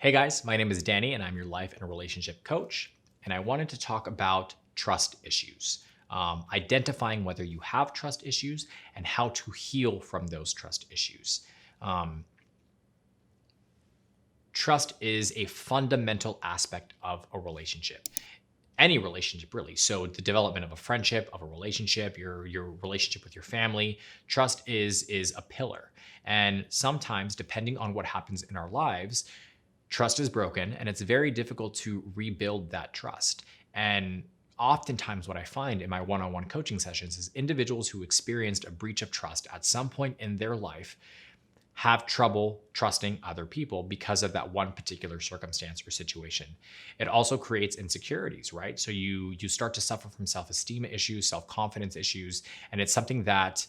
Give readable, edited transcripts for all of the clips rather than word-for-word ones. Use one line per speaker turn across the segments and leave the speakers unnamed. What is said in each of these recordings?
Hey guys, my name is Danny and I'm your life and relationship coach. And I wanted to talk about trust issues, identifying whether you have trust issues and how to heal from those trust issues. Um, Trust is a fundamental aspect of a relationship, any relationship really. So the development of a friendship, of a relationship, your relationship with your family, trust is a pillar. And sometimes, depending on what happens in our lives, trust is broken and it's very difficult to rebuild that trust. And oftentimes, what I find in my one on one coaching sessions is individuals who experienced a breach of trust at some point in their life have trouble trusting other people because of that one particular circumstance or situation. It also creates insecurities, right? So you start to suffer from self-esteem issues, self-confidence issues, and it's something that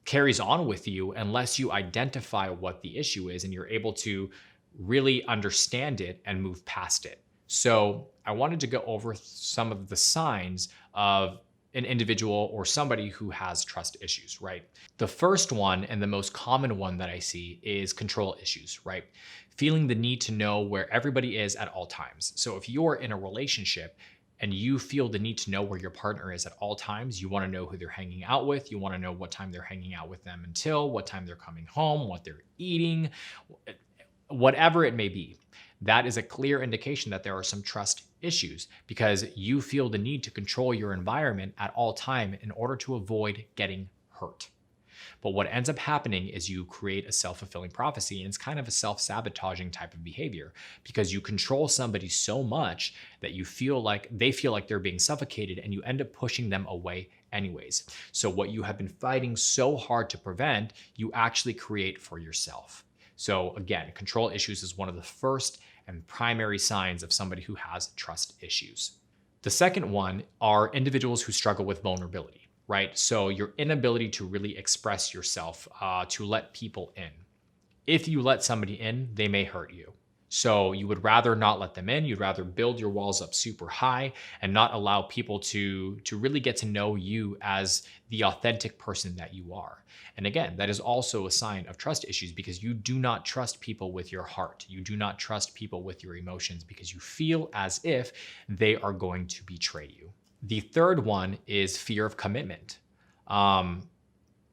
carries on with you unless you identify what the issue is and you're able to really understand it and move past it. So, I wanted to go over some of the signs of an individual or somebody who has trust issues, right? The first one and the most common one that I see is control issues, right? Feeling the need to know where everybody is at all times. So, if you're in a relationship and you feel the need to know where your partner is at all times, you want to know who they're hanging out with, you want to know what time they're hanging out with them until, what time they're coming home, what they're eating, whatever it may be. That is a clear indication that there are some trust issues because you feel the need to control your environment at all time in order to avoid getting hurt. But what ends up happening is you create a self-fulfilling prophecy, and it's kind of a self-sabotaging type of behavior because you control somebody so much that you feel like they feel like they're being suffocated and you end up pushing them away anyways. So what you have been fighting so hard to prevent, you actually create for yourself. So again, control issues is one of the first and primary signs of somebody who has trust issues. The second one are individuals who struggle with vulnerability, right? So your inability to really express yourself, to let people in. If you let somebody in, they may hurt you. So you would rather not let them in. You'd rather build your walls up super high and not allow people to really get to know you as the authentic person that you are. And again, that is also a sign of trust issues because you do not trust people with your heart. You do not trust people with your emotions because you feel as if they are going to betray you. The third one is fear of commitment.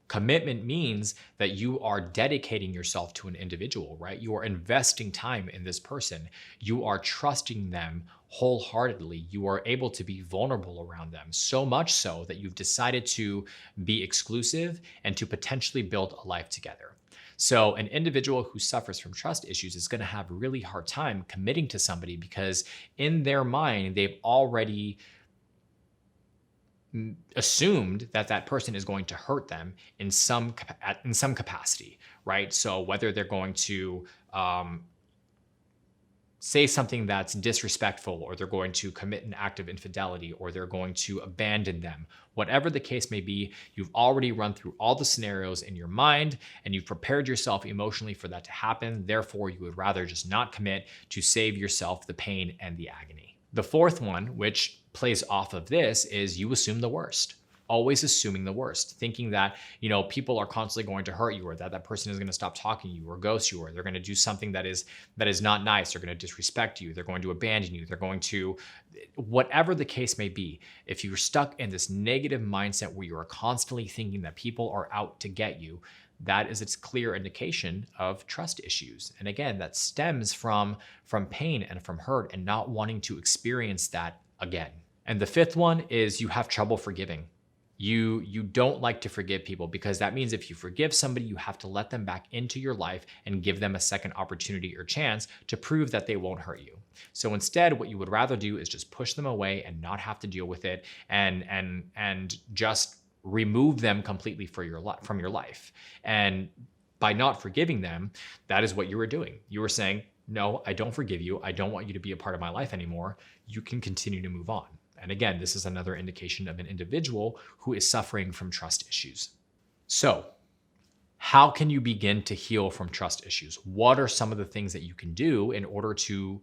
Commitment means that you are dedicating yourself to an individual, right? You are investing time in this person. You are trusting them wholeheartedly. You are able to be vulnerable around them, so much so that you've decided to be exclusive and to potentially build a life together. So, an individual who suffers from trust issues is going to have a really hard time committing to somebody because in their mind, they've already assumed that that person is going to hurt them in some capacity, right? So whether they're going to say something that's disrespectful, or they're going to commit an act of infidelity, or they're going to abandon them, whatever the case may be, you've already run through all the scenarios in your mind and you've prepared yourself emotionally for that to happen. Therefore, you would rather just not commit to save yourself the pain and the agony. The fourth one, which plays off of this, is you assume the worst. Always assuming the worst, thinking that, people are constantly going to hurt you, or that person is going to stop talking to you or ghost you, or they're going to do something that is not nice. They're going to disrespect you. They're going to abandon you. They're going to, whatever the case may be. If you're stuck in this negative mindset where you are constantly thinking that people are out to get you, that is its clear indication of trust issues. And again, that stems from pain and from hurt and not wanting to experience that again. And the fifth one is you have trouble forgiving. You don't like to forgive people because that means if you forgive somebody, you have to let them back into your life and give them a second opportunity or chance to prove that they won't hurt you. So instead, what you would rather do is just push them away and not have to deal with it and just remove them completely from your life. And by not forgiving them, that is what you were doing. You were saying, no, I don't forgive you. I don't want you to be a part of my life anymore. You can continue to move on. And again, this is another indication of an individual who is suffering from trust issues. So, how can you begin to heal from trust issues? What are some of the things that you can do in order to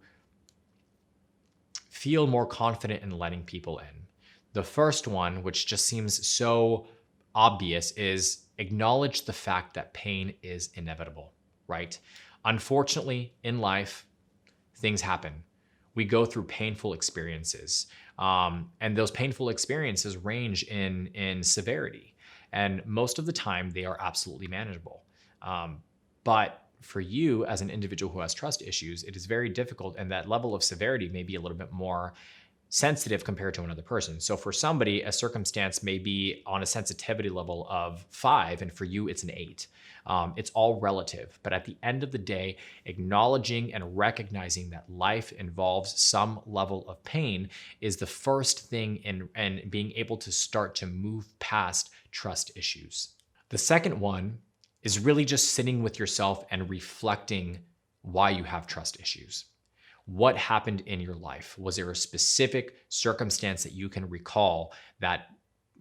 feel more confident in letting people in? The first one, which just seems so obvious, is acknowledge the fact that pain is inevitable, right? Unfortunately, in life, things happen. We go through painful experiences, and those painful experiences range in severity. And most of the time, they are absolutely manageable. But for you, as an individual who has trust issues, it is very difficult, and that level of severity may be a little bit more sensitive compared to another person. So for somebody, a circumstance may be on a sensitivity level of 5, and for you, it's an 8. It's all relative. But at the end of the day, acknowledging and recognizing that life involves some level of pain is the first thing in being able to start to move past trust issues. The second one is really just sitting with yourself and reflecting why you have trust issues. What happened in your life? Was there a specific circumstance that you can recall that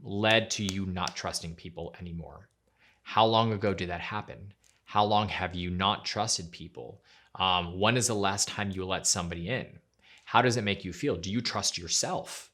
led to you not trusting people anymore? How long ago did that happen? How long have you not trusted people? When is the last time you let somebody in? How does it make you feel? Do you trust yourself?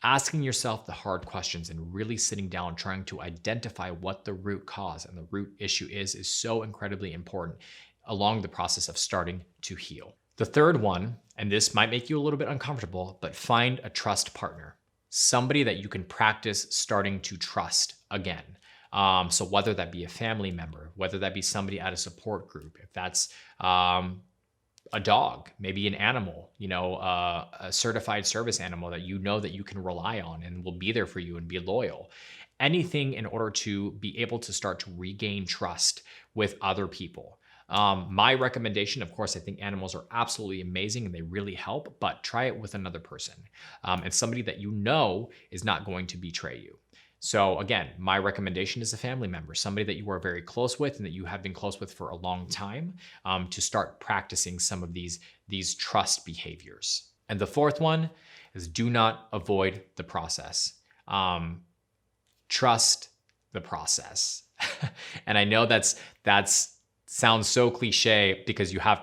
Asking yourself the hard questions and really sitting down, trying to identify what the root cause and the root issue is so incredibly important along the process of starting to heal. The third one, and this might make you a little bit uncomfortable, but find a trust partner, somebody that you can practice starting to trust again. So whether that be a family member, whether that be somebody at a support group, if that's a dog, maybe an animal, a certified service animal that you know that you can rely on and will be there for you and be loyal. Anything in order to be able to start to regain trust with other people. My recommendation, of course, I think animals are absolutely amazing and they really help, but try it with another person and somebody that you know is not going to betray you. So again, my recommendation is a family member, somebody that you are very close with and that you have been close with for a long time, to start practicing some of these trust behaviors. And the fourth one is do not avoid the process. Trust the process. And I know that's sounds so cliche because you have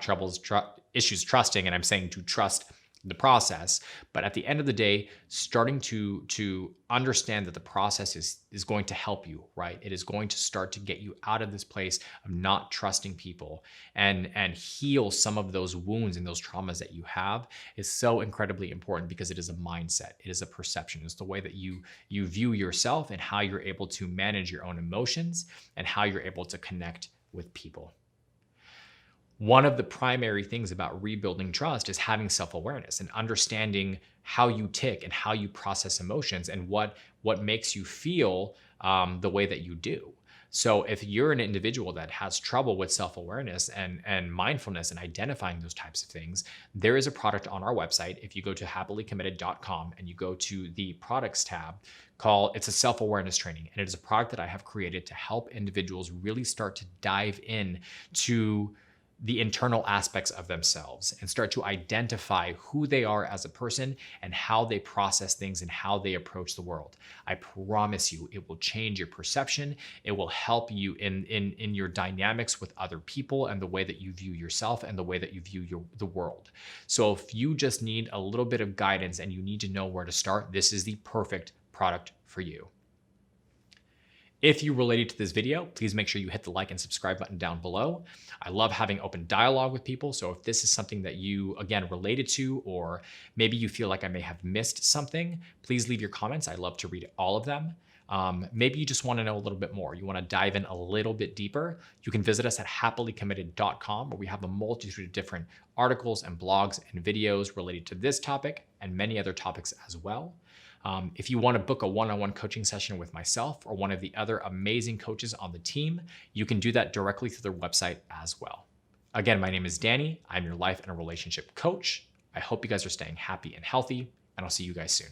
issues trusting, and I'm saying to trust the process. But at the end of the day, starting to understand that the process is going to help you, right? It is going to start to get you out of this place of not trusting people and heal some of those wounds and those traumas that you have is so incredibly important because it is a mindset. It is a perception. It's the way that you view yourself and how you're able to manage your own emotions and how you're able to connect with people. One of the primary things about rebuilding trust is having self-awareness and understanding how you tick and how you process emotions and what makes you feel the way that you do. So if you're an individual that has trouble with self-awareness and mindfulness and identifying those types of things, there is a product on our website. If you go to happilycommitted.com and you go to the products tab, it's a self-awareness training. And it is a product that I have created to help individuals really start to dive in to the internal aspects of themselves and start to identify who they are as a person and how they process things and how they approach the world. I promise you, it will change your perception. It will help you in your dynamics with other people and the way that you view yourself and the way that you view the world. So if you just need a little bit of guidance and you need to know where to start, this is the perfect product for you. If you related to this video, please make sure you hit the like and subscribe button down below. I love having open dialogue with people. So if this is something that you, again, related to, or maybe you feel like I may have missed something, please leave your comments. I love to read all of them. Maybe you just want to know a little bit more. You want to dive in a little bit deeper. You can visit us at happilycommitted.com, where we have a multitude of different articles and blogs and videos related to this topic and many other topics as well. If you want to book a one-on-one coaching session with myself or one of the other amazing coaches on the team, you can do that directly through their website as well. Again, my name is Danny. I'm your life and relationship coach. I hope you guys are staying happy and healthy, and I'll see you guys soon.